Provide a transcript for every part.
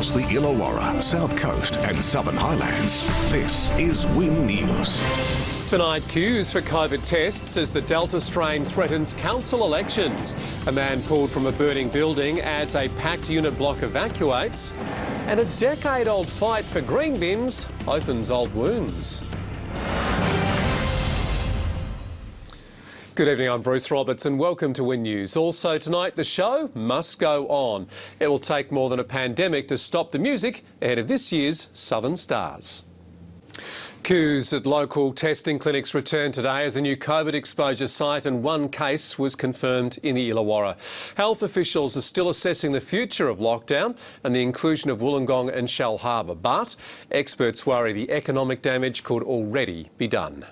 across the Illawarra, South Coast and Southern Highlands. This is Win News. Tonight, queues for COVID tests as the Delta strain threatens council elections. A man pulled from a burning building as a packed unit block evacuates. And a decade-old fight for green bins opens old wounds. Good evening, I'm Bruce Roberts and welcome to Win News. Also tonight, the show must go on. It will take more than a pandemic to stop the music ahead of this year's Southern Stars. Queues at local testing clinics returned today as a new COVID exposure site and one case was confirmed in the Illawarra. Health officials are still assessing the future of lockdown and the inclusion of Wollongong and Shell Harbour, but experts worry the economic damage could already be done.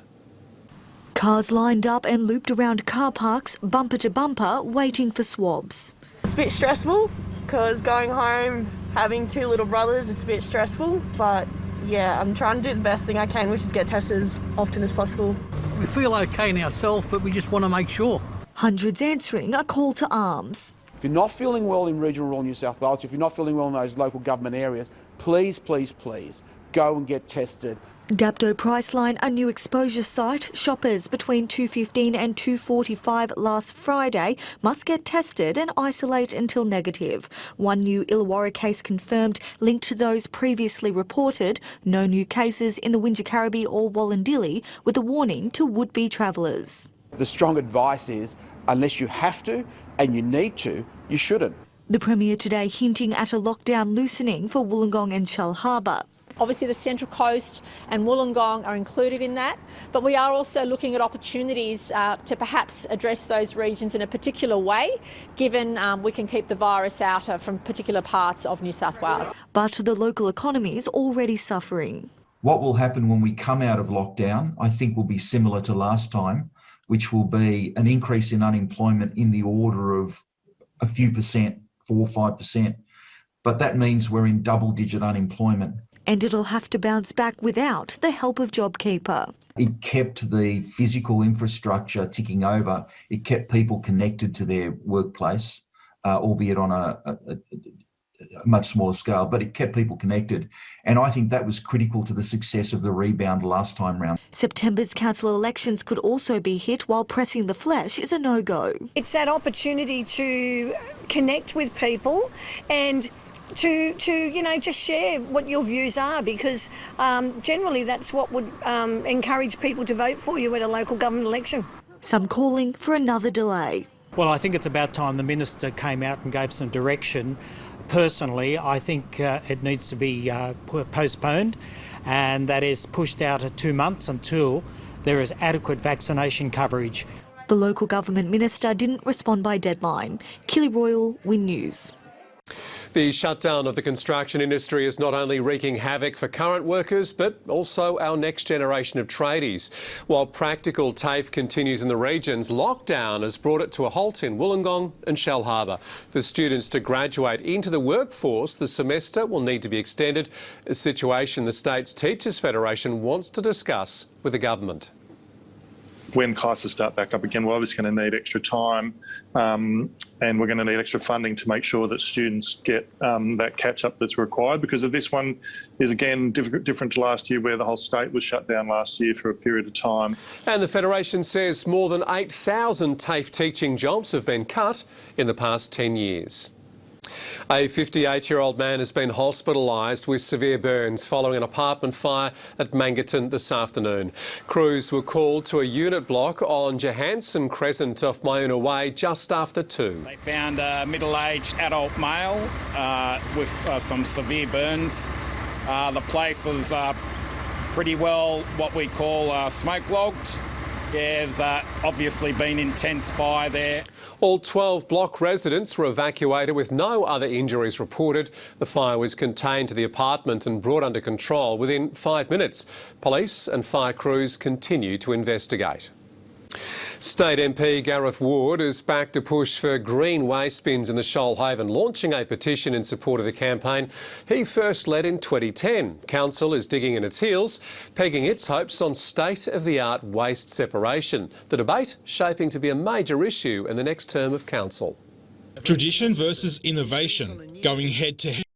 Cars lined up and looped around car parks, bumper to bumper, waiting for swabs. It's a bit stressful because going home, having two little brothers, it's a bit stressful, but yeah, I'm trying to do the best thing I can, which is get tested as often as possible. We feel okay in ourselves, but we just want to make sure. Hundreds answering a call to arms. If you're not feeling well in regional rural New South Wales, if you're not feeling well in those local government areas, please, please, please go and get tested. Dapto Priceline, a new exposure site. Shoppers between 2:15 and 2:45 last Friday must get tested and isolate until negative. One new Illawarra case confirmed linked to those previously reported. No new cases in the Wingecarribee or Wollondilly, with a warning to would-be travellers. The strong advice is, unless you have to and you need to, you shouldn't. The Premier today hinting at a lockdown loosening for Wollongong and Shell Harbour. Obviously the Central Coast and Wollongong are included in that, but we are also looking at opportunities to perhaps address those regions in a particular way, given we can keep the virus out from particular parts of New South Wales. But the local economy is already suffering. What will happen when we come out of lockdown, I think, will be similar to last time, which will be an increase in unemployment in the order of a few percent, 4 or 5%. But that means we're in double-digit unemployment. And it'll have to bounce back without the help of JobKeeper. It kept the physical infrastructure ticking over. It kept people connected to their workplace, albeit on a much smaller scale, but it kept people connected. And I think that was critical to the success of the rebound last time round. September's council elections could also be hit, while pressing the flesh is a no-go. It's that opportunity to connect with people and to just share what your views are, because generally that's what would encourage people to vote for you at a local government election. Some calling for another delay. Well, I think it's about time the Minister came out and gave some direction. Personally, I think it needs to be postponed, and that is pushed out at 2 months until there is adequate vaccination coverage. The local government minister didn't respond by deadline. Killy Royal, Win News. The shutdown of the construction industry is not only wreaking havoc for current workers, but also our next generation of tradies. While practical TAFE continues in the regions, lockdown has brought it to a halt in Wollongong and Shell Harbour. For students to graduate into the workforce, the semester will need to be extended, a situation the state's Teachers Federation wants to discuss with the government. When classes start back up again, we're obviously going to need extra time and we're going to need extra funding to make sure that students get that catch-up that's required, because of this one is, again, different to last year, where the whole state was shut down last year for a period of time. And the Federation says more than 8,000 TAFE teaching jobs have been cut in the past 10 years. A 58-year-old man has been hospitalised with severe burns following an apartment fire at Mangaton this afternoon. Crews were called to a unit block on Johansson Crescent off Myuna Way just after 2. They found a middle-aged adult male with some severe burns. The place was pretty well what we call smoke logged. There's obviously been intense fire there. All 12 block residents were evacuated with no other injuries reported. The fire was contained to the apartment and brought under control within 5 minutes. Police and fire crews continue to investigate. State MP Gareth Ward is back to push for green waste bins in the Shoalhaven, launching a petition in support of the campaign he first led in 2010. Council is digging in its heels, pegging its hopes on state-of-the-art waste separation. The debate shaping to be a major issue in the next term of council. Tradition versus innovation, going head to head.